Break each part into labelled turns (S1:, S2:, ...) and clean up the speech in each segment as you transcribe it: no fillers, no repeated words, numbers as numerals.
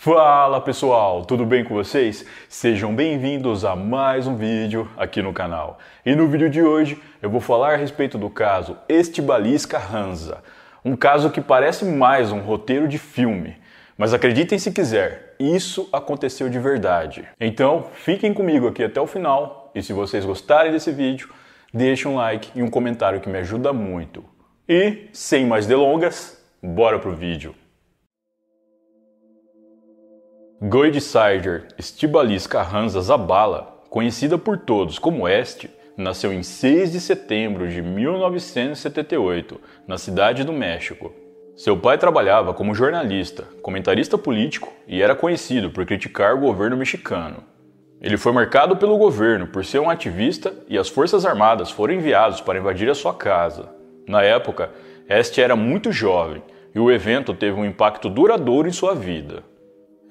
S1: Fala pessoal, tudo bem com vocês? Sejam bem-vindos a mais um vídeo aqui no canal. E no vídeo de hoje eu vou falar a respeito do caso Estibaliz Carranza. Um caso que parece mais um roteiro de filme. Mas acreditem se quiser, isso aconteceu de verdade. Então fiquem comigo aqui até o final e se vocês gostarem desse vídeo, deixem um like e um comentário que me ajuda muito. E, sem mais delongas, bora pro vídeo. Goidseider Estibaliz Carranza Zabala, conhecida por todos como Esti, nasceu em 6 de setembro de 1978, na cidade do México. Seu pai trabalhava como jornalista, comentarista político e era conhecido por criticar o governo mexicano. Ele foi marcado pelo governo por ser um ativista e as Forças Armadas foram enviados para invadir a sua casa. Na época, Esti era muito jovem e o evento teve um impacto duradouro em sua vida.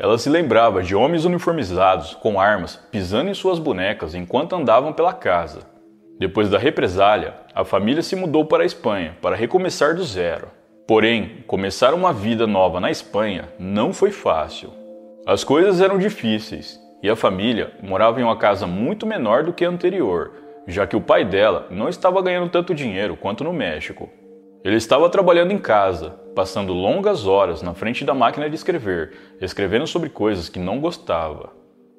S1: Ela se lembrava de homens uniformizados, com armas, pisando em suas bonecas enquanto andavam pela casa. Depois da represália, a família se mudou para a Espanha para recomeçar do zero. Porém, começar uma vida nova na Espanha não foi fácil. As coisas eram difíceis e a família morava em uma casa muito menor do que a anterior, já que o pai dela não estava ganhando tanto dinheiro quanto no México. Ele estava trabalhando em casa, passando longas horas na frente da máquina de escrever, escrevendo sobre coisas que não gostava.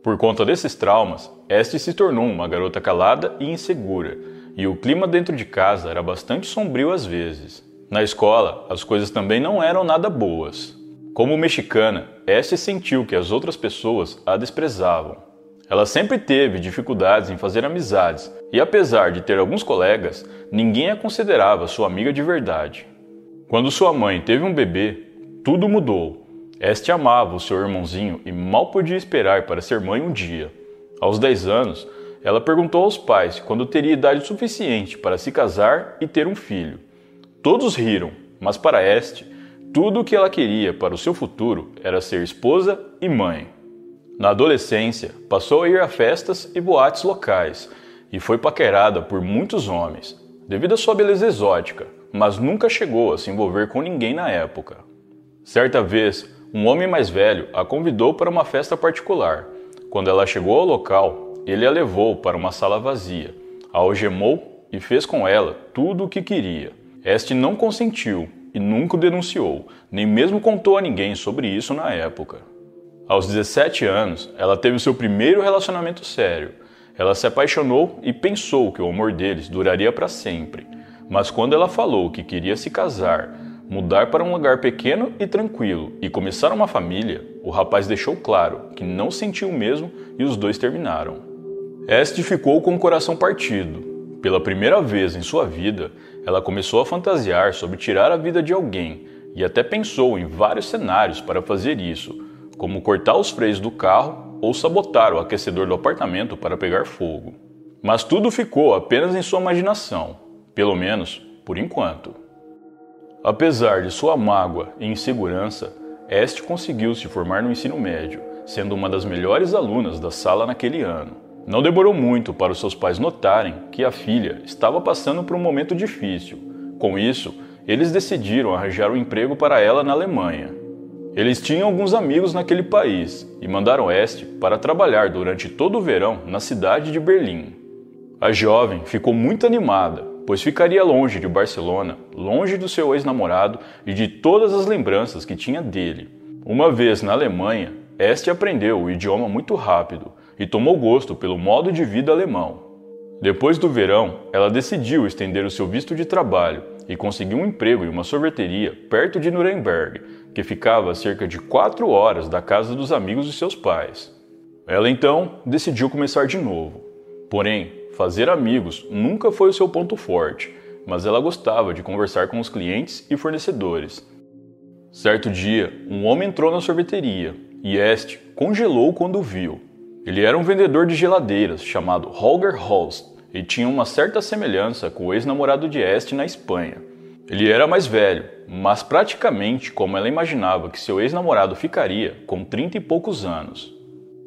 S1: Por conta desses traumas, Esti se tornou uma garota calada e insegura, e o clima dentro de casa era bastante sombrio às vezes. Na escola, as coisas também não eram nada boas. Como mexicana, Esti sentiu que as outras pessoas a desprezavam. Ela sempre teve dificuldades em fazer amizades e, apesar de ter alguns colegas, ninguém a considerava sua amiga de verdade. Quando sua mãe teve um bebê, tudo mudou. Esti amava o seu irmãozinho e mal podia esperar para ser mãe um dia. Aos 10 anos, ela perguntou aos pais quando teria idade suficiente para se casar e ter um filho. Todos riram, mas para Esti, tudo o que ela queria para o seu futuro era ser esposa e mãe. Na adolescência, passou a ir a festas e boates locais e foi paquerada por muitos homens, devido à sua beleza exótica, mas nunca chegou a se envolver com ninguém na época. Certa vez, um homem mais velho a convidou para uma festa particular. Quando ela chegou ao local, ele a levou para uma sala vazia, a algemou e fez com ela tudo o que queria. Esti não consentiu e nunca o denunciou, nem mesmo contou a ninguém sobre isso na época. Aos 17 anos, ela teve seu primeiro relacionamento sério. Ela se apaixonou e pensou que o amor deles duraria para sempre. Mas quando ela falou que queria se casar, mudar para um lugar pequeno e tranquilo e começar uma família, o rapaz deixou claro que não sentiu o mesmo e os dois terminaram. Esti ficou com o coração partido. Pela primeira vez em sua vida, ela começou a fantasiar sobre tirar a vida de alguém e até pensou em vários cenários para fazer isso, como cortar os freios do carro ou sabotar o aquecedor do apartamento para pegar fogo. Mas tudo ficou apenas em sua imaginação, pelo menos por enquanto. Apesar de sua mágoa e insegurança, Esti conseguiu se formar no ensino médio, sendo uma das melhores alunas da sala naquele ano. Não demorou muito para os seus pais notarem que a filha estava passando por um momento difícil. Com isso, eles decidiram arranjar um emprego para ela na Alemanha. Eles tinham alguns amigos naquele país e mandaram Esti para trabalhar durante todo o verão na cidade de Berlim. A jovem ficou muito animada, pois ficaria longe de Barcelona, longe do seu ex-namorado e de todas as lembranças que tinha dele. Uma vez na Alemanha, Esti aprendeu o idioma muito rápido e tomou gosto pelo modo de vida alemão. Depois do verão, ela decidiu estender o seu visto de trabalho e conseguiu um emprego em uma sorveteria perto de Nuremberg, que ficava a cerca de 4 horas da casa dos amigos de seus pais. Ela então decidiu começar de novo. Porém, fazer amigos nunca foi o seu ponto forte, mas ela gostava de conversar com os clientes e fornecedores. Certo dia, um homem entrou na sorveteria e Esti congelou quando o viu. Ele era um vendedor de geladeiras chamado Holger Holst e tinha uma certa semelhança com o ex-namorado de Esti na Espanha. Ele era mais velho, mas praticamente como ela imaginava que seu ex-namorado ficaria com 30 e poucos anos.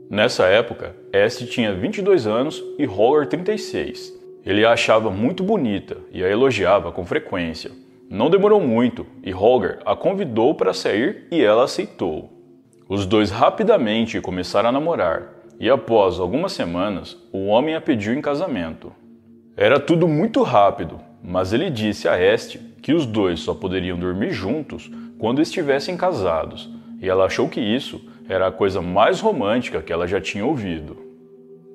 S1: Nessa época, Esti tinha 22 anos e Holger 36. Ele a achava muito bonita e a elogiava com frequência. Não demorou muito e Holger a convidou para sair e ela aceitou. Os dois rapidamente começaram a namorar, e após algumas semanas, o homem a pediu em casamento. Era tudo muito rápido, mas ele disse a Este que os dois só poderiam dormir juntos quando estivessem casados, e ela achou que isso era a coisa mais romântica que ela já tinha ouvido.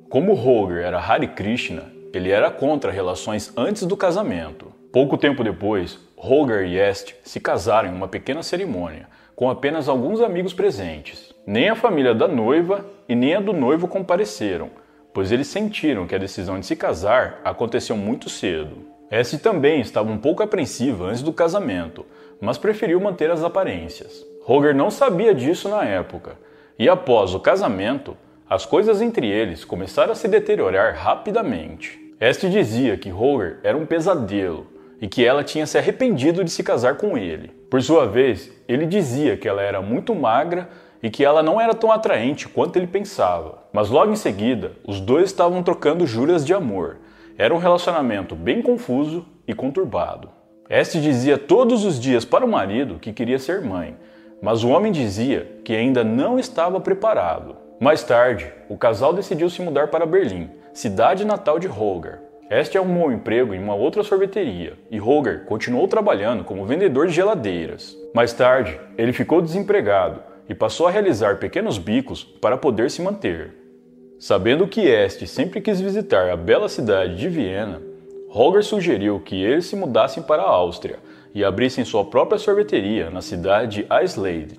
S1: Como Holger era Hare Krishna, ele era contra relações antes do casamento. Pouco tempo depois, Holger e Este se casaram em uma pequena cerimônia, com apenas alguns amigos presentes. Nem a família da noiva e nem a do noivo compareceram, pois eles sentiram que a decisão de se casar aconteceu muito cedo. Este também estava um pouco apreensiva antes do casamento, mas preferiu manter as aparências. Holger não sabia disso na época, e após o casamento, as coisas entre eles começaram a se deteriorar rapidamente. Este dizia que Holger era um pesadelo e que ela tinha se arrependido de se casar com ele. Por sua vez, ele dizia que ela era muito magra e que ela não era tão atraente quanto ele pensava. Mas logo em seguida, os dois estavam trocando juras de amor. Era um relacionamento bem confuso e conturbado. Este dizia todos os dias para o marido que queria ser mãe, mas o homem dizia que ainda não estava preparado. Mais tarde, o casal decidiu se mudar para Berlim, cidade natal de Holger. Este arrumou um emprego em uma outra sorveteria e Holger continuou trabalhando como vendedor de geladeiras. Mais tarde, ele ficou desempregado e passou a realizar pequenos bicos para poder se manter. Sabendo que Este sempre quis visitar a bela cidade de Viena, Holger sugeriu que eles se mudassem para a Áustria e abrissem sua própria sorveteria na cidade de Eisleben.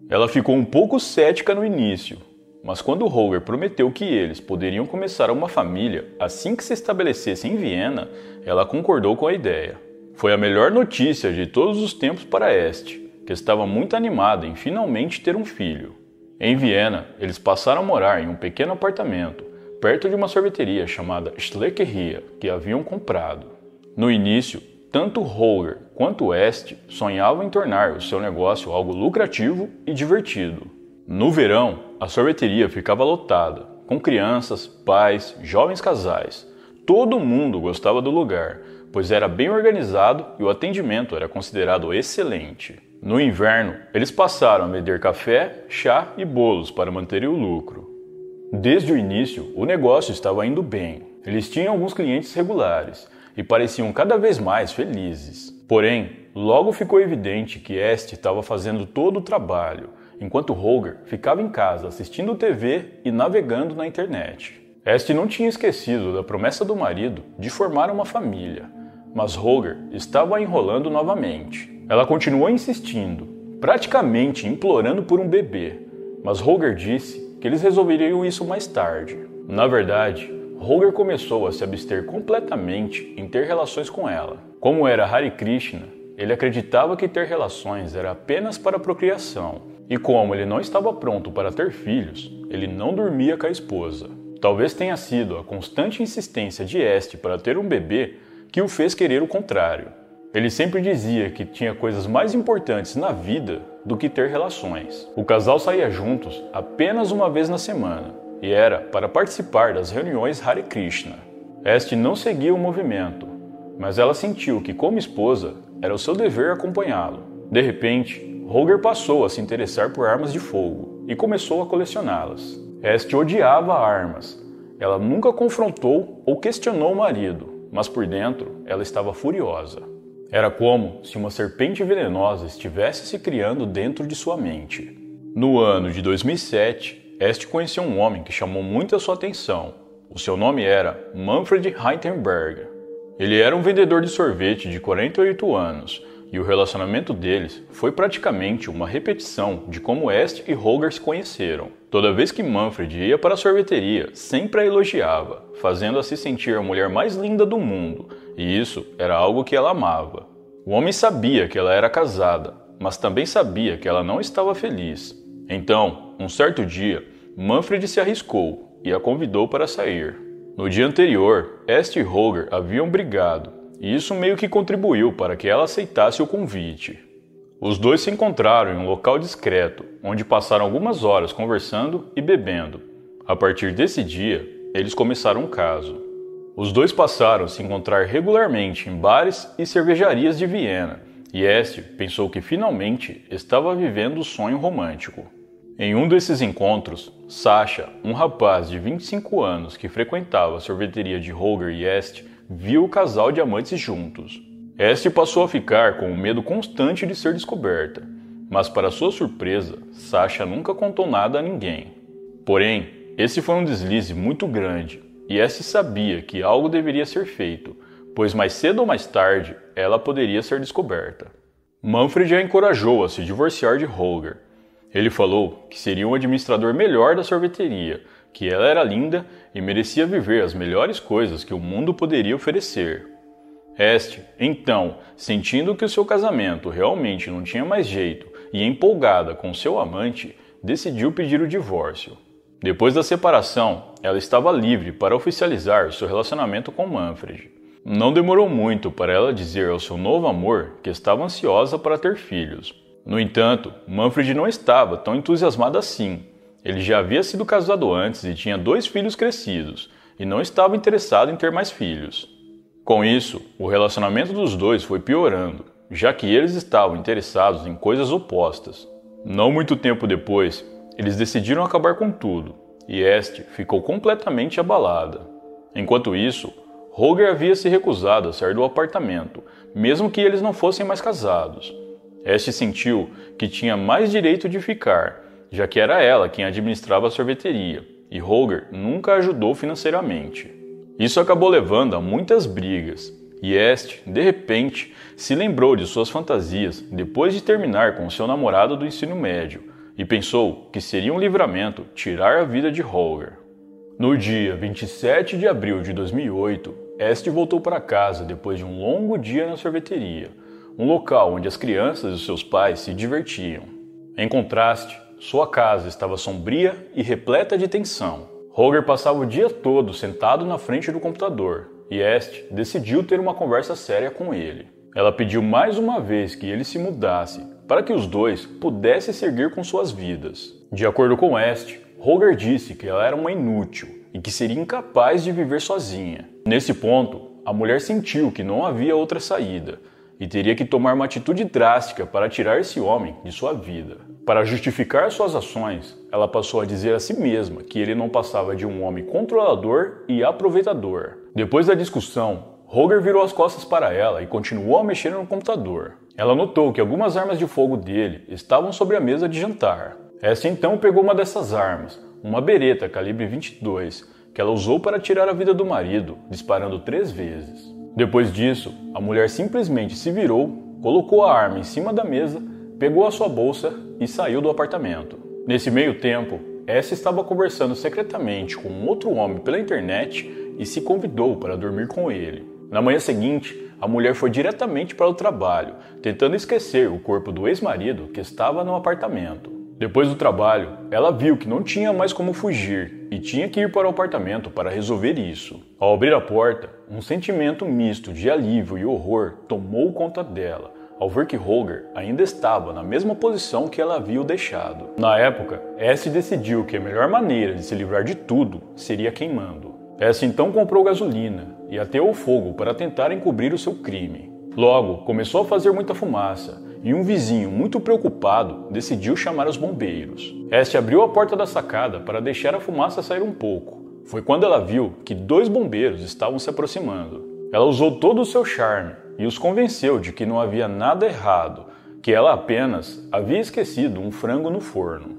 S1: Ela ficou um pouco cética no início, mas quando Holger prometeu que eles poderiam começar uma família assim que se estabelecessem em Viena, ela concordou com a ideia. Foi a melhor notícia de todos os tempos para Este, que estava muito animada em finalmente ter um filho. Em Viena, eles passaram a morar em um pequeno apartamento, perto de uma sorveteria chamada Schleckeria, que haviam comprado. No início, tanto Holger quanto Este sonhavam em tornar o seu negócio algo lucrativo e divertido. No verão, a sorveteria ficava lotada, com crianças, pais, jovens casais. Todo mundo gostava do lugar, pois era bem organizado e o atendimento era considerado excelente. No inverno, eles passaram a vender café, chá e bolos para manterem o lucro. Desde o início, o negócio estava indo bem. Eles tinham alguns clientes regulares e pareciam cada vez mais felizes. Porém, logo ficou evidente que Este estava fazendo todo o trabalho, enquanto Holger ficava em casa assistindo TV e navegando na internet. Este não tinha esquecido da promessa do marido de formar uma família, mas Holger estava a enrolando novamente. Ela continuou insistindo, praticamente implorando por um bebê, mas Holger disse que eles resolveriam isso mais tarde. Na verdade, Holger começou a se abster completamente em ter relações com ela. Como era Hare Krishna, ele acreditava que ter relações era apenas para procriação, e como ele não estava pronto para ter filhos, ele não dormia com a esposa. Talvez tenha sido a constante insistência de Este para ter um bebê que o fez querer o contrário. Ele sempre dizia que tinha coisas mais importantes na vida do que ter relações. O casal saía juntos apenas uma vez na semana, e era para participar das reuniões Hare Krishna. Este não seguia o movimento, mas ela sentiu que, como esposa, era o seu dever acompanhá-lo. De repente, Holger passou a se interessar por armas de fogo e começou a colecioná-las. Este odiava armas. Ela nunca confrontou ou questionou o marido, mas por dentro ela estava furiosa. Era como se uma serpente venenosa estivesse se criando dentro de sua mente. No ano de 2007, Este conheceu um homem que chamou muito a sua atenção. O seu nome era Manfred Heitenberg. Ele era um vendedor de sorvete de 48 anos, e o relacionamento deles foi praticamente uma repetição de como Este e Holger se conheceram. Toda vez que Manfred ia para a sorveteria, sempre a elogiava, fazendo-a se sentir a mulher mais linda do mundo, e isso era algo que ela amava. O homem sabia que ela era casada, mas também sabia que ela não estava feliz. Então, um certo dia, Manfred se arriscou e a convidou para sair. No dia anterior, Este e Holger haviam brigado, e isso meio que contribuiu para que ela aceitasse o convite. Os dois se encontraram em um local discreto, onde passaram algumas horas conversando e bebendo. A partir desse dia, eles começaram um caso. Os dois passaram a se encontrar regularmente em bares e cervejarias de Viena, e Este pensou que finalmente estava vivendo o sonho romântico. Em um desses encontros, Sasha, um rapaz de 25 anos que frequentava a sorveteria de Holger e Est, viu o casal de amantes juntos. Est passou a ficar com o medo constante de ser descoberta, mas para sua surpresa, Sasha nunca contou nada a ninguém. Porém, esse foi um deslize muito grande, e Est sabia que algo deveria ser feito, pois mais cedo ou mais tarde ela poderia ser descoberta. Manfred a encorajou a se divorciar de Holger. Ele falou que seria um administrador melhor da sorveteria, que ela era linda e merecia viver as melhores coisas que o mundo poderia oferecer. Est, então, sentindo que o seu casamento realmente não tinha mais jeito e empolgada com seu amante, decidiu pedir o divórcio. Depois da separação, ela estava livre para oficializar seu relacionamento com Manfred. Não demorou muito para ela dizer ao seu novo amor que estava ansiosa para ter filhos. No entanto, Manfred não estava tão entusiasmado assim. Ele já havia sido casado antes e tinha 2 filhos crescidos, e não estava interessado em ter mais filhos. Com isso, o relacionamento dos dois foi piorando, já que eles estavam interessados em coisas opostas. Não muito tempo depois, eles decidiram acabar com tudo, e Est ficou completamente abalada. Enquanto isso, Holger havia se recusado a sair do apartamento, mesmo que eles não fossem mais casados. Est sentiu que tinha mais direito de ficar, já que era ela quem administrava a sorveteria, e Holger nunca a ajudou financeiramente. Isso acabou levando a muitas brigas, e Est, de repente, se lembrou de suas fantasias depois de terminar com seu namorado do ensino médio, e pensou que seria um livramento tirar a vida de Holger. No dia 27 de abril de 2008, Est voltou para casa depois de um longo dia na sorveteria, um local onde as crianças e seus pais se divertiam. Em contraste, sua casa estava sombria e repleta de tensão. Holger passava o dia todo sentado na frente do computador, e Est decidiu ter uma conversa séria com ele. Ela pediu mais uma vez que ele se mudasse, para que os dois pudessem seguir com suas vidas. De acordo com Est, Holger disse que ela era uma inútil e que seria incapaz de viver sozinha. Nesse ponto, a mulher sentiu que não havia outra saída, e teria que tomar uma atitude drástica para tirar esse homem de sua vida. Para justificar suas ações, ela passou a dizer a si mesma que ele não passava de um homem controlador e aproveitador. Depois da discussão, Holger virou as costas para ela e continuou a mexer no computador. Ela notou que algumas armas de fogo dele estavam sobre a mesa de jantar. Essa então pegou uma dessas armas, uma bereta calibre 22, que ela usou para tirar a vida do marido, disparando 3 vezes. Depois disso, a mulher simplesmente se virou, colocou a arma em cima da mesa, pegou a sua bolsa e saiu do apartamento. Nesse meio tempo, Essa estava conversando secretamente com um outro homem pela internet e se convidou para dormir com ele. Na manhã seguinte, a mulher foi diretamente para o trabalho, tentando esquecer o corpo do ex-marido que estava no apartamento. Depois do trabalho, ela viu que não tinha mais como fugir e tinha que ir para o apartamento para resolver isso. Ao abrir a porta, um sentimento misto de alívio e horror tomou conta dela, ao ver que Holger ainda estava na mesma posição que ela havia o deixado. Na época, Essie decidiu que a melhor maneira de se livrar de tudo seria queimando. Essie então comprou gasolina e ateou fogo para tentar encobrir o seu crime. Logo, começou a fazer muita fumaça, e um vizinho muito preocupado decidiu chamar os bombeiros. Essie abriu a porta da sacada para deixar a fumaça sair um pouco. Foi quando ela viu que 2 bombeiros estavam se aproximando. Ela usou todo o seu charme e os convenceu de que não havia nada errado, que ela apenas havia esquecido um frango no forno.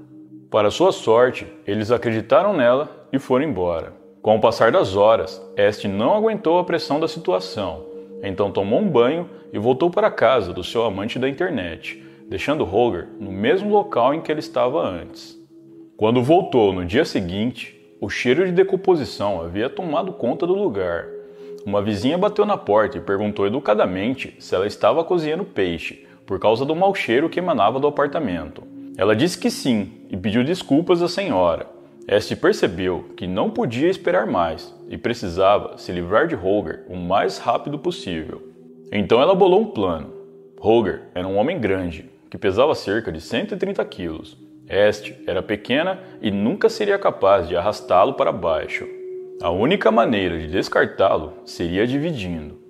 S1: Para sua sorte, eles acreditaram nela e foram embora. Com o passar das horas, Essie não aguentou a pressão da situação. Então tomou um banho e voltou para a casa do seu amante da internet, deixando Holger no mesmo local em que ele estava antes. Quando voltou no dia seguinte, o cheiro de decomposição havia tomado conta do lugar. Uma vizinha bateu na porta e perguntou educadamente se ela estava cozinhando peixe, por causa do mau cheiro que emanava do apartamento. Ela disse que sim e pediu desculpas à senhora. Essie percebeu que não podia esperar mais e precisava se livrar de Holger o mais rápido possível. Então ela bolou um plano. Holger era um homem grande, que pesava cerca de 130 quilos. Essie era pequena e nunca seria capaz de arrastá-lo para baixo. A única maneira de descartá-lo seria dividindo.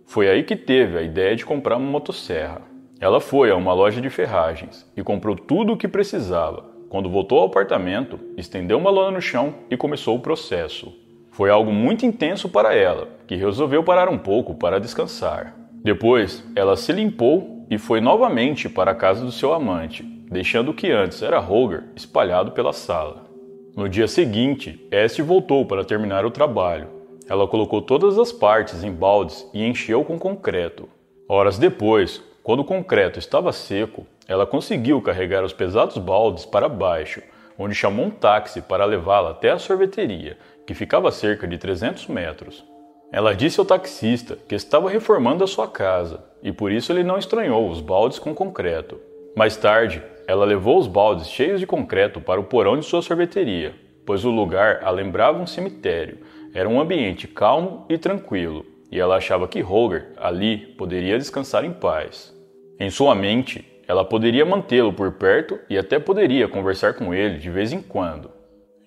S1: Foi aí que teve a ideia de comprar uma motosserra. Ela foi a uma loja de ferragens e comprou tudo o que precisava, quando voltou ao apartamento, estendeu uma lona no chão e começou o processo. Foi algo muito intenso para ela, que resolveu parar um pouco para descansar. Depois, ela se limpou e foi novamente para a casa do seu amante, deixando o que antes era Holger espalhado pela sala. No dia seguinte, Este voltou para terminar o trabalho. Ela colocou todas as partes em baldes e encheu com concreto. Horas depois, quando o concreto estava seco, ela conseguiu carregar os pesados baldes para baixo, onde chamou um táxi para levá-la até a sorveteria, que ficava a cerca de 300 metros. Ela disse ao taxista que estava reformando a sua casa, e por isso ele não estranhou os baldes com concreto. Mais tarde, ela levou os baldes cheios de concreto para o porão de sua sorveteria, pois o lugar a lembrava um cemitério. Era um ambiente calmo e tranquilo, e ela achava que Holger ali poderia descansar em paz. Em sua mente, ela poderia mantê-lo por perto e até poderia conversar com ele de vez em quando.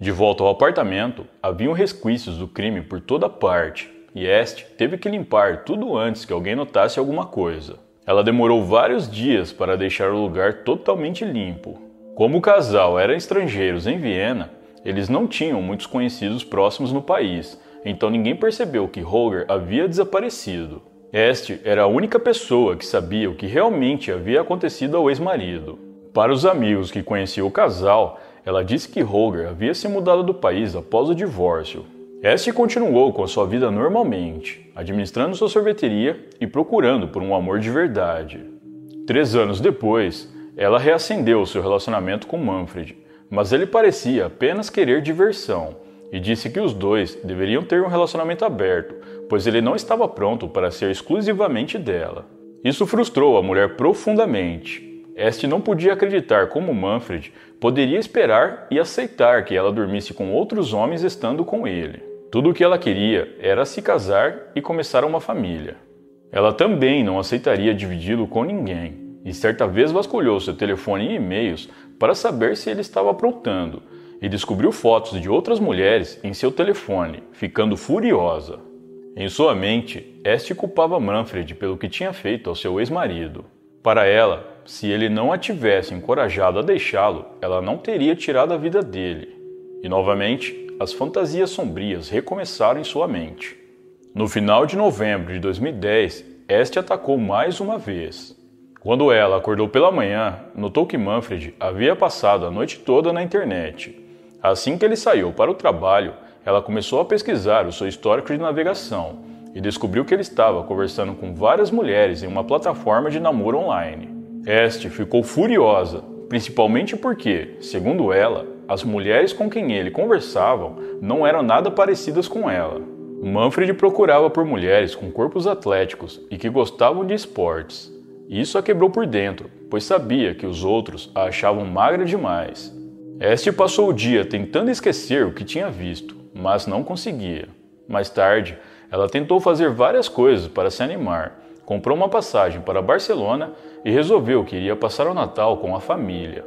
S1: De volta ao apartamento, haviam resquícios do crime por toda parte, e Este teve que limpar tudo antes que alguém notasse alguma coisa. Ela demorou vários dias para deixar o lugar totalmente limpo. Como o casal eram estrangeiros em Viena, eles não tinham muitos conhecidos próximos no país, então ninguém percebeu que Holger havia desaparecido. Este era a única pessoa que sabia o que realmente havia acontecido ao ex-marido. Para os amigos que conheciam o casal, ela disse que Holger havia se mudado do país após o divórcio. Este continuou com a sua vida normalmente, administrando sua sorveteria e procurando por um amor de verdade. 3 anos depois, ela reacendeu seu relacionamento com Manfred, mas ele parecia apenas querer diversão e disse que os dois deveriam ter um relacionamento aberto, pois ele não estava pronto para ser exclusivamente dela. Isso frustrou a mulher profundamente. Este não podia acreditar como Manfred poderia esperar e aceitar que ela dormisse com outros homens estando com ele. Tudo o que ela queria era se casar e começar uma família. Ela também não aceitaria dividi-lo com ninguém, e certa vez vasculhou seu telefone e e-mails para saber se ele estava aprontando, e descobriu fotos de outras mulheres em seu telefone, ficando furiosa. Em sua mente, Este culpava Manfred pelo que tinha feito ao seu ex-marido. Para ela, se ele não a tivesse encorajado a deixá-lo, ela não teria tirado a vida dele. E novamente, as fantasias sombrias recomeçaram em sua mente. No final de novembro de 2010, Este atacou mais uma vez. Quando ela acordou pela manhã, notou que Manfred havia passado a noite toda na internet. Assim que ele saiu para o trabalho, ela começou a pesquisar o seu histórico de navegação e descobriu que ele estava conversando com várias mulheres em uma plataforma de namoro online. Este ficou furiosa, principalmente porque, segundo ela, as mulheres com quem ele conversava não eram nada parecidas com ela. Manfred procurava por mulheres com corpos atléticos e que gostavam de esportes. Isso a quebrou por dentro, pois sabia que os outros a achavam magra demais. Este passou o dia tentando esquecer o que tinha visto, mas não conseguia. Mais tarde, ela tentou fazer várias coisas para se animar, comprou uma passagem para Barcelona e resolveu que iria passar o Natal com a família.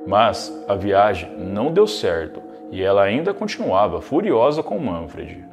S1: Mas a viagem não deu certo e ela ainda continuava furiosa com Manfred.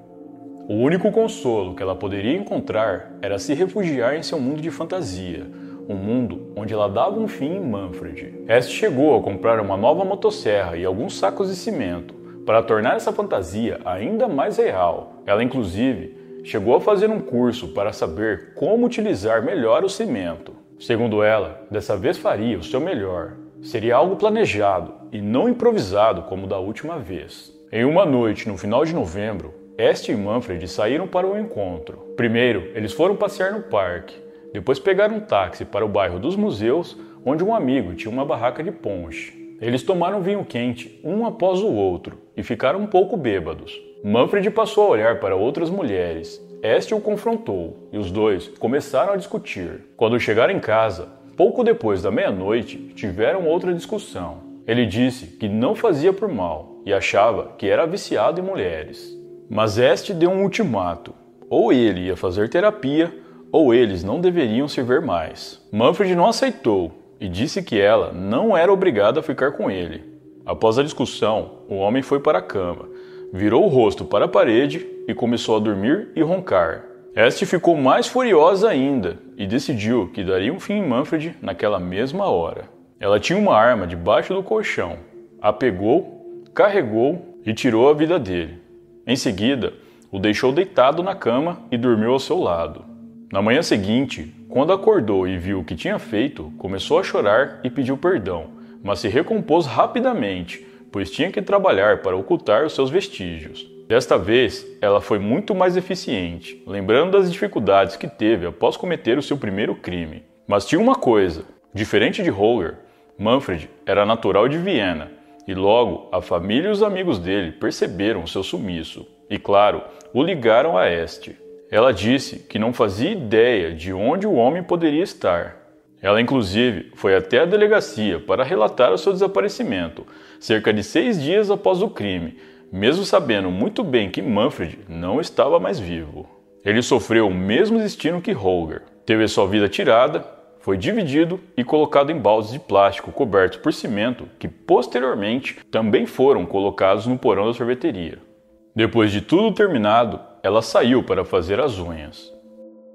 S1: O único consolo que ela poderia encontrar era se refugiar em seu mundo de fantasia, um mundo onde ela dava um fim em Manfred. Este chegou a comprar uma nova motosserra e alguns sacos de cimento para tornar essa fantasia ainda mais real. Ela inclusive chegou a fazer um curso para saber como utilizar melhor o cimento. Segundo ela, dessa vez faria o seu melhor. Seria algo planejado e não improvisado como da última vez. Em uma noite no final de novembro, Este e Manfred saíram para o encontro. Primeiro, eles foram passear no parque. Depois pegaram um táxi para o bairro dos Museus, onde um amigo tinha uma barraca de ponche. Eles tomaram vinho quente, um após o outro, e ficaram um pouco bêbados. Manfred passou a olhar para outras mulheres. Este o confrontou, e os dois começaram a discutir. Quando chegaram em casa, pouco depois da meia-noite, tiveram outra discussão. Ele disse que não fazia por mal, e achava que era viciado em mulheres. Mas Este deu um ultimato. Ou ele ia fazer terapia, ou eles não deveriam se ver mais. Manfred não aceitou e disse que ela não era obrigada a ficar com ele. Após a discussão, o homem foi para a cama, virou o rosto para a parede e começou a dormir e roncar. Este ficou mais furiosa ainda e decidiu que daria um fim em Manfred naquela mesma hora. Ela tinha uma arma debaixo do colchão. a pegou, carregou e tirou a vida dele. Em seguida, o deixou deitado na cama e dormiu ao seu lado. Na manhã seguinte, quando acordou e viu o que tinha feito, começou a chorar e pediu perdão, mas se recompôs rapidamente, pois tinha que trabalhar para ocultar os seus vestígios. Desta vez, ela foi muito mais eficiente, lembrando das dificuldades que teve após cometer o seu primeiro crime. Mas tinha uma coisa: diferente de Holger, Manfred era natural de Viena, e logo a família e os amigos dele perceberam o seu sumiço e, claro, o ligaram a Este. Ela disse que não fazia ideia de onde o homem poderia estar. Ela inclusive foi até a delegacia para relatar o seu desaparecimento, cerca de 6 dias após o crime, mesmo sabendo muito bem que Manfred não estava mais vivo. Ele sofreu o mesmo destino que Holger. Teve sua vida tirada, foi dividido e colocado em baldes de plástico cobertos por cimento que posteriormente também foram colocados no porão da sorveteria. Depois de tudo terminado, ela saiu para fazer as unhas.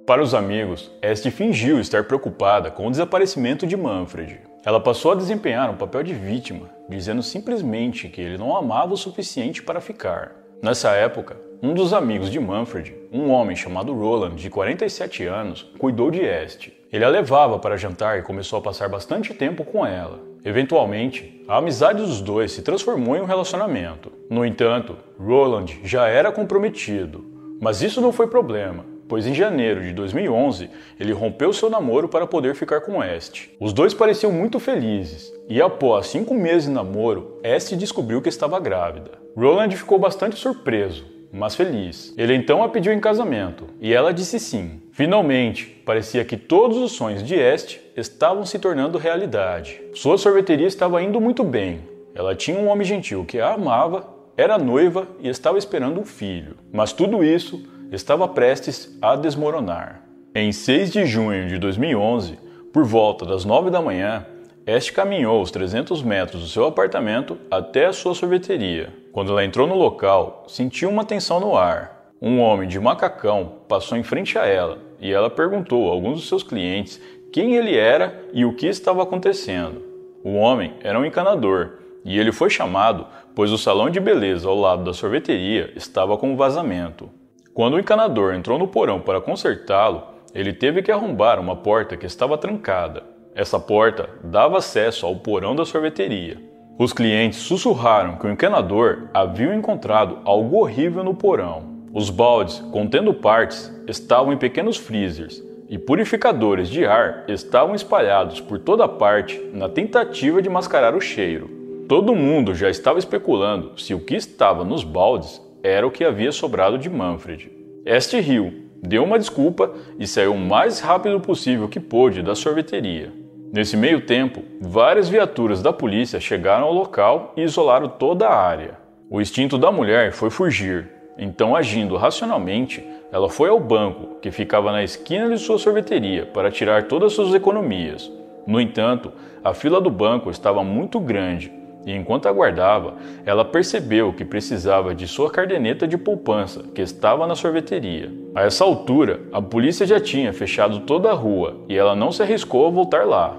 S1: Para os amigos, Este fingiu estar preocupada com o desaparecimento de Manfred. Ela passou a desempenhar um papel de vítima, dizendo simplesmente que ele não a amava o suficiente para ficar. Nessa época, um dos amigos de Manfred, um homem chamado Roland, de 47 anos, cuidou de Este. Ele a levava para jantar e começou a passar bastante tempo com ela. Eventualmente, a amizade dos dois se transformou em um relacionamento. No entanto, Roland já era comprometido, mas isso não foi problema, pois em janeiro de 2011 ele rompeu seu namoro para poder ficar com Este. Os dois pareciam muito felizes, e após 5 meses de namoro, Este descobriu que estava grávida. Roland ficou bastante surpreso, mas feliz. Ele então a pediu em casamento, e ela disse sim. Finalmente, parecia que todos os sonhos de Este estavam se tornando realidade. Sua sorveteria estava indo muito bem. Ela tinha um homem gentil que a amava, era noiva e estava esperando um filho. Mas tudo isso estava prestes a desmoronar. Em 6 de junho de 2011, por volta das 9 da manhã, Este caminhou os 300 metros do seu apartamento até a sua sorveteria. Quando ela entrou no local, sentiu uma tensão no ar. Um homem de macacão passou em frente a ela e ela perguntou a alguns dos seus clientes quem ele era e o que estava acontecendo. O homem era um encanador e ele foi chamado pois o salão de beleza ao lado da sorveteria estava com um vazamento. Quando o encanador entrou no porão para consertá-lo, ele teve que arrombar uma porta que estava trancada. Essa porta dava acesso ao porão da sorveteria. Os clientes sussurraram que o encanador havia encontrado algo horrível no porão. Os baldes, contendo partes, estavam em pequenos freezers e purificadores de ar estavam espalhados por toda parte na tentativa de mascarar o cheiro. Todo mundo já estava especulando se o que estava nos baldes era o que havia sobrado de Manfred. Este riu, deu uma desculpa e saiu o mais rápido possível que pôde da sorveteria. Nesse meio tempo, várias viaturas da polícia chegaram ao local e isolaram toda a área. O instinto da mulher foi fugir, então, agindo racionalmente, ela foi ao banco, que ficava na esquina de sua sorveteria, para tirar todas suas economias. No entanto, a fila do banco estava muito grande, e enquanto aguardava, ela percebeu que precisava de sua caderneta de poupança, que estava na sorveteria. A essa altura, a polícia já tinha fechado toda a rua e ela não se arriscou a voltar lá.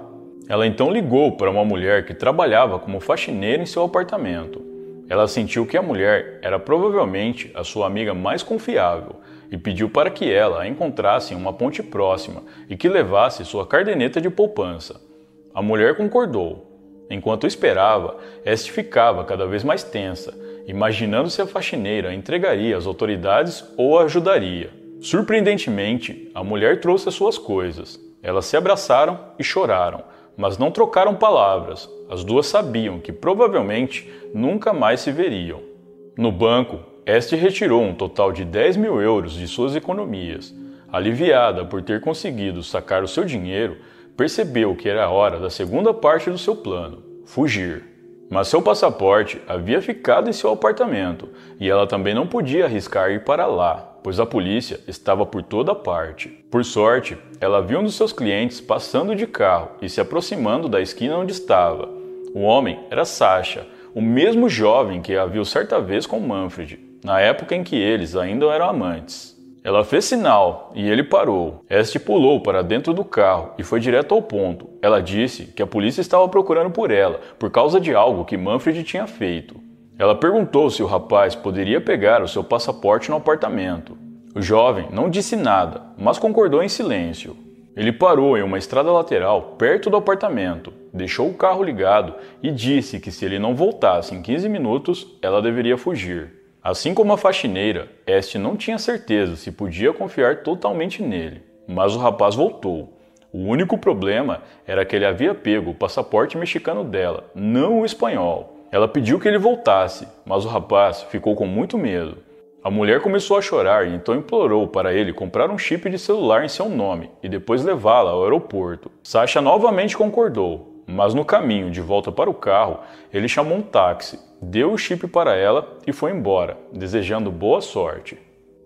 S1: Ela então ligou para uma mulher que trabalhava como faxineira em seu apartamento. Ela sentiu que a mulher era provavelmente a sua amiga mais confiável e pediu para que ela a encontrasse em uma ponte próxima e que levasse sua caderneta de poupança. A mulher concordou. Enquanto esperava, Este ficava cada vez mais tensa, imaginando se a faxineira a entregaria às autoridades ou a ajudaria. Surpreendentemente, a mulher trouxe as suas coisas. Elas se abraçaram e choraram, mas não trocaram palavras. As duas sabiam que provavelmente nunca mais se veriam. No banco, Este retirou um total de 10.000 euros de suas economias. Aliviada por ter conseguido sacar o seu dinheiro, percebeu que era a hora da segunda parte do seu plano, fugir. Mas seu passaporte havia ficado em seu apartamento e ela também não podia arriscar ir para lá, pois a polícia estava por toda parte. Por sorte, ela viu um dos seus clientes passando de carro e se aproximando da esquina onde estava. O homem era Sasha, o mesmo jovem que a viu certa vez com Manfred, na época em que eles ainda eram amantes. Ela fez sinal e ele parou. Este pulou para dentro do carro e foi direto ao ponto. Ela disse que a polícia estava procurando por ela por causa de algo que Manfred tinha feito. Ela perguntou se o rapaz poderia pegar o seu passaporte no apartamento. O jovem não disse nada, mas concordou em silêncio. Ele parou em uma estrada lateral perto do apartamento, deixou o carro ligado e disse que se ele não voltasse em 15 minutos, ela deveria fugir. Assim como a faxineira, este não tinha certeza se podia confiar totalmente nele, mas o rapaz voltou. O único problema era que ele havia pego o passaporte mexicano dela, não o espanhol. Ela pediu que ele voltasse, mas o rapaz ficou com muito medo. A mulher começou a chorar e então implorou para ele comprar um chip de celular em seu nome e depois levá-la ao aeroporto. Sasha novamente concordou, mas no caminho de volta para o carro, ele chamou um táxi, deu o chip para ela e foi embora, desejando boa sorte.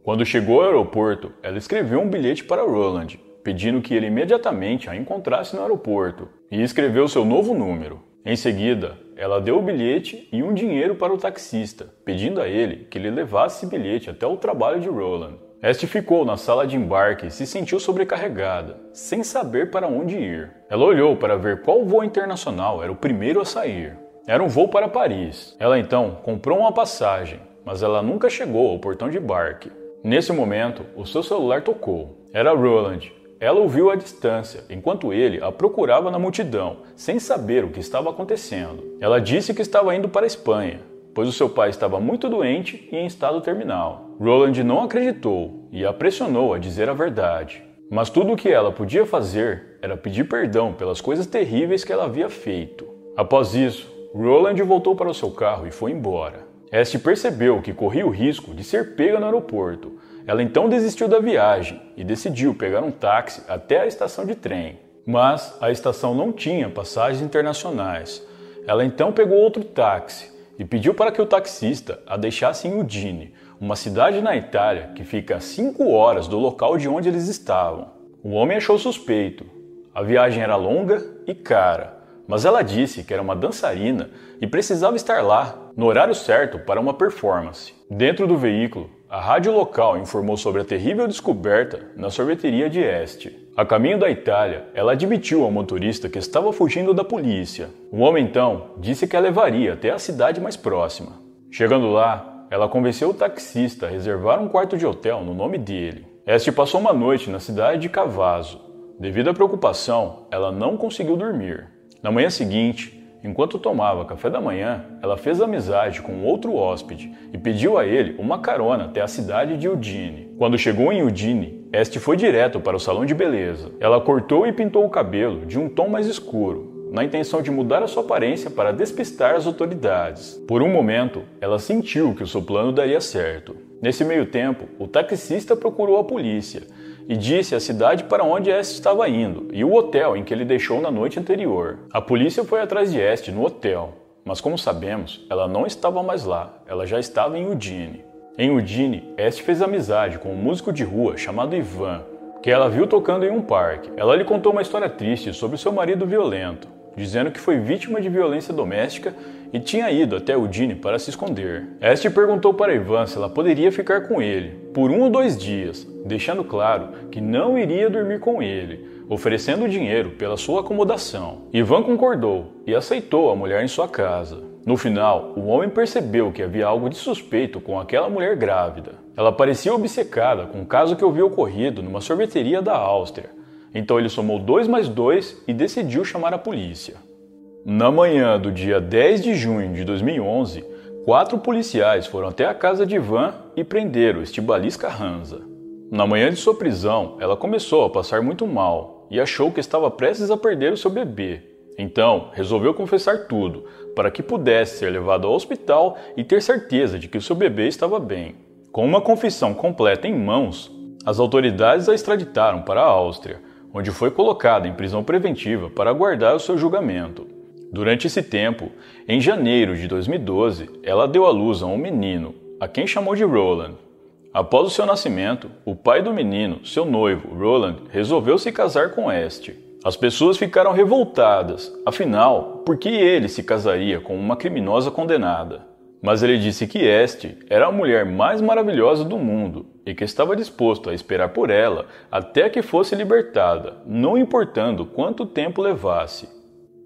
S1: Quando chegou ao aeroporto, ela escreveu um bilhete para Roland, pedindo que ele imediatamente a encontrasse no aeroporto, e escreveu seu novo número. Em seguida, ela deu o bilhete e um dinheiro para o taxista, pedindo a ele que lhe levasse esse bilhete até o trabalho de Roland. Este ficou na sala de embarque e se sentiu sobrecarregada, sem saber para onde ir. Ela olhou para ver qual voo internacional era o primeiro a sair. Era um voo para Paris. Ela então comprou uma passagem, mas ela nunca chegou ao portão de embarque. Nesse momento, o seu celular tocou. Era Roland. Ela o viu à distância, enquanto ele a procurava na multidão, sem saber o que estava acontecendo. Ela disse que estava indo para a Espanha, pois o seu pai estava muito doente e em estado terminal. Roland não acreditou e a pressionou a dizer a verdade. Mas tudo o que ela podia fazer era pedir perdão pelas coisas terríveis que ela havia feito. Após isso, Roland voltou para o seu carro e foi embora. Este percebeu que corria o risco de ser pega no aeroporto. Ela então desistiu da viagem e decidiu pegar um táxi até a estação de trem. Mas a estação não tinha passagens internacionais. Ela então pegou outro táxi e pediu para que o taxista a deixasse em Udine, uma cidade na Itália que fica a 5 horas do local de onde eles estavam. O homem achou suspeito. A viagem era longa e cara, mas ela disse que era uma dançarina e precisava estar lá, no horário certo para uma performance. Dentro do veículo, a rádio local informou sobre a terrível descoberta na sorveteria de Este. A caminho da Itália, ela admitiu ao motorista que estava fugindo da polícia. O homem então disse que a levaria até a cidade mais próxima. Chegando lá, ela convenceu o taxista a reservar um quarto de hotel no nome dele. Este passou uma noite na cidade de Cavazo. Devido à preocupação, ela não conseguiu dormir. Na manhã seguinte, enquanto tomava café da manhã, ela fez amizade com outro hóspede e pediu a ele uma carona até a cidade de Udine. Quando chegou em Udine, este foi direto para o salão de beleza. Ela cortou e pintou o cabelo de um tom mais escuro, na intenção de mudar a sua aparência para despistar as autoridades. Por um momento, ela sentiu que o seu plano daria certo. Nesse meio tempo, o taxista procurou a polícia e disse a cidade para onde Este estava indo e o hotel em que ele deixou na noite anterior. A polícia foi atrás de Este no hotel, mas como sabemos, ela não estava mais lá, ela já estava em Udine. Em Udine, Este fez amizade com um músico de rua chamado Ivan, que ela viu tocando em um parque. Ela lhe contou uma história triste sobre seu marido violento, dizendo que foi vítima de violência doméstica e tinha ido até Udine para se esconder. Este perguntou para Ivan se ela poderia ficar com ele por 1 ou 2 dias, deixando claro que não iria dormir com ele, oferecendo dinheiro pela sua acomodação. Ivan concordou e aceitou a mulher em sua casa. No final, o homem percebeu que havia algo de suspeito com aquela mulher grávida. Ela parecia obcecada com o caso que havia ocorrido numa sorveteria da Áustria. Então ele somou 2 mais 2 e decidiu chamar a polícia. Na manhã do dia 10 de junho de 2011, 4 policiais foram até a casa de Ivan e prenderam Estibalis Carranza. Na manhã de sua prisão, ela começou a passar muito mal e achou que estava prestes a perder o seu bebê. Então, resolveu confessar tudo, para que pudesse ser levado ao hospital e ter certeza de que o seu bebê estava bem. Com uma confissão completa em mãos, as autoridades a extraditaram para a Áustria, onde foi colocada em prisão preventiva para aguardar o seu julgamento. Durante esse tempo, em janeiro de 2012, ela deu à luz a um menino, a quem chamou de Roland. Após o seu nascimento, o pai do menino, seu noivo, Roland, resolveu se casar com Este. As pessoas ficaram revoltadas, afinal, por que ele se casaria com uma criminosa condenada? Mas ele disse que Este era a mulher mais maravilhosa do mundo e que estava disposto a esperar por ela até que fosse libertada, não importando quanto tempo levasse.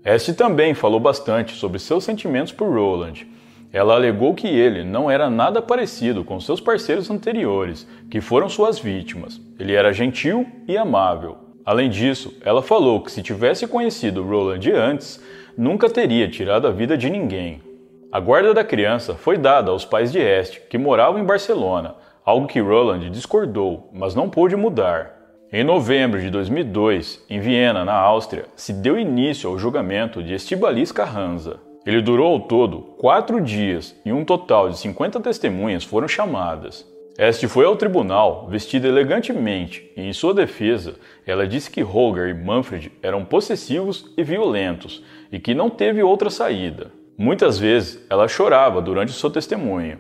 S1: Este também falou bastante sobre seus sentimentos por Roland. Ela alegou que ele não era nada parecido com seus parceiros anteriores, que foram suas vítimas. Ele era gentil e amável. Além disso, ela falou que se tivesse conhecido Roland antes, nunca teria tirado a vida de ninguém. A guarda da criança foi dada aos pais de Este, que moravam em Barcelona, algo que Roland discordou, mas não pôde mudar. Em novembro de 2002, em Viena, na Áustria, se deu início ao julgamento de Estibaliz Carranza. Ele durou ao todo 4 dias e um total de 50 testemunhas foram chamadas. Este foi ao tribunal vestida elegantemente e, em sua defesa, ela disse que Holger e Manfred eram possessivos e violentos e que não teve outra saída. Muitas vezes ela chorava durante seu testemunho.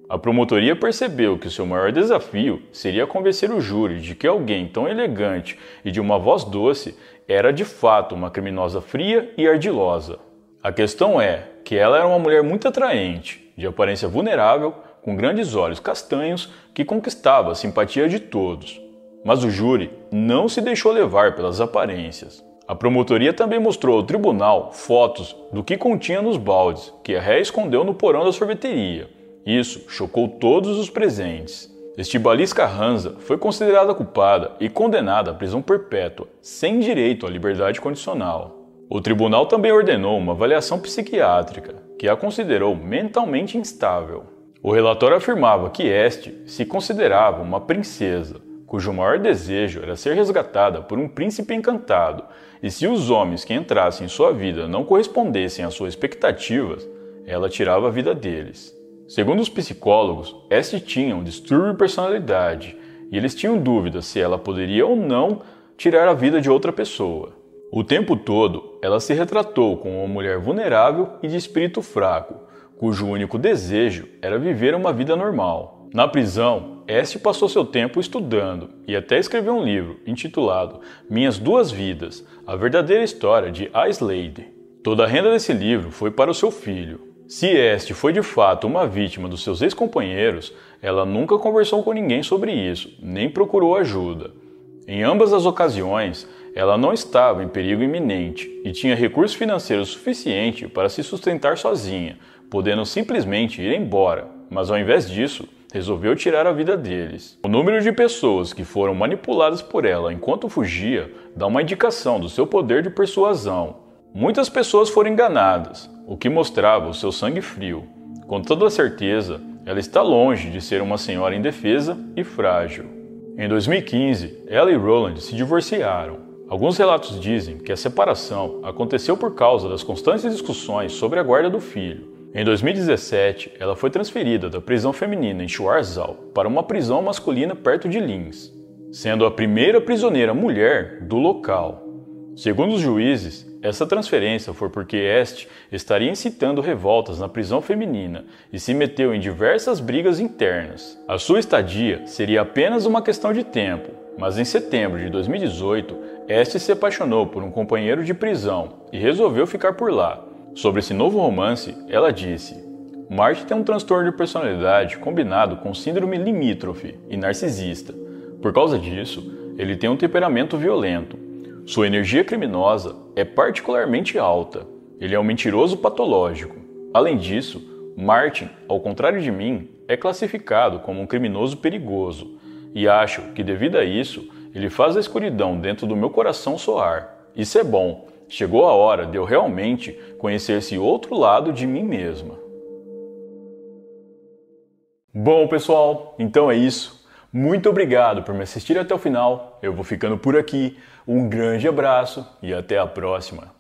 S1: A promotoria percebeu que seu maior desafio seria convencer o júri de que alguém tão elegante e de uma voz doce era de fato uma criminosa fria e ardilosa. A questão é que ela era uma mulher muito atraente, de aparência vulnerável, com grandes olhos castanhos que conquistava a simpatia de todos. Mas o júri não se deixou levar pelas aparências. A promotoria também mostrou ao tribunal fotos do que continha nos baldes que a réia escondeu no porão da sorveteria. Isso chocou todos os presentes. Estibaliz Carranza foi considerada culpada e condenada à prisão perpétua, sem direito à liberdade condicional. O tribunal também ordenou uma avaliação psiquiátrica, que a considerou mentalmente instável. O relatório afirmava que Este se considerava uma princesa, cujo maior desejo era ser resgatada por um príncipe encantado, e se os homens que entrassem em sua vida não correspondessem às suas expectativas, ela tirava a vida deles. Segundo os psicólogos, Este tinha um distúrbio de personalidade, e eles tinham dúvidas se ela poderia ou não tirar a vida de outra pessoa. O tempo todo, ela se retratou como uma mulher vulnerável e de espírito fraco, cujo único desejo era viver uma vida normal. Na prisão, Este passou seu tempo estudando e até escreveu um livro intitulado Minhas Duas Vidas, a verdadeira história de Aislade. Toda a renda desse livro foi para o seu filho. Se Este foi de fato uma vítima dos seus ex-companheiros, ela nunca conversou com ninguém sobre isso, nem procurou ajuda. Em ambas as ocasiões, ela não estava em perigo iminente e tinha recurso financeiro suficiente para se sustentar sozinha, podendo simplesmente ir embora, mas ao invés disso, resolveu tirar a vida deles. O número de pessoas que foram manipuladas por ela enquanto fugia dá uma indicação do seu poder de persuasão. Muitas pessoas foram enganadas, o que mostrava o seu sangue frio. Com toda certeza, ela está longe de ser uma senhora indefesa e frágil. Em 2015, ela e Roland se divorciaram. Alguns relatos dizem que a separação aconteceu por causa das constantes discussões sobre a guarda do filho. Em 2017, ela foi transferida da prisão feminina em Schwarzau para uma prisão masculina perto de Linz, sendo a primeira prisioneira mulher do local. Segundo os juízes, essa transferência foi porque Este estaria incitando revoltas na prisão feminina e se meteu em diversas brigas internas. A sua estadia seria apenas uma questão de tempo, mas em setembro de 2018, Este se apaixonou por um companheiro de prisão e resolveu ficar por lá. Sobre esse novo romance, ela disse: Martin tem um transtorno de personalidade combinado com síndrome limítrofe e narcisista. Por causa disso, ele tem um temperamento violento. Sua energia criminosa é particularmente alta. Ele é um mentiroso patológico. Além disso, Martin, ao contrário de mim, é classificado como um criminoso perigoso. E acho que, devido a isso, ele faz a escuridão dentro do meu coração soar. Isso é bom. Chegou a hora de eu realmente conhecer esse outro lado de mim mesma. Bom, pessoal, então é isso. Muito obrigado por me assistir até o final. Eu vou ficando por aqui. Um grande abraço e até a próxima.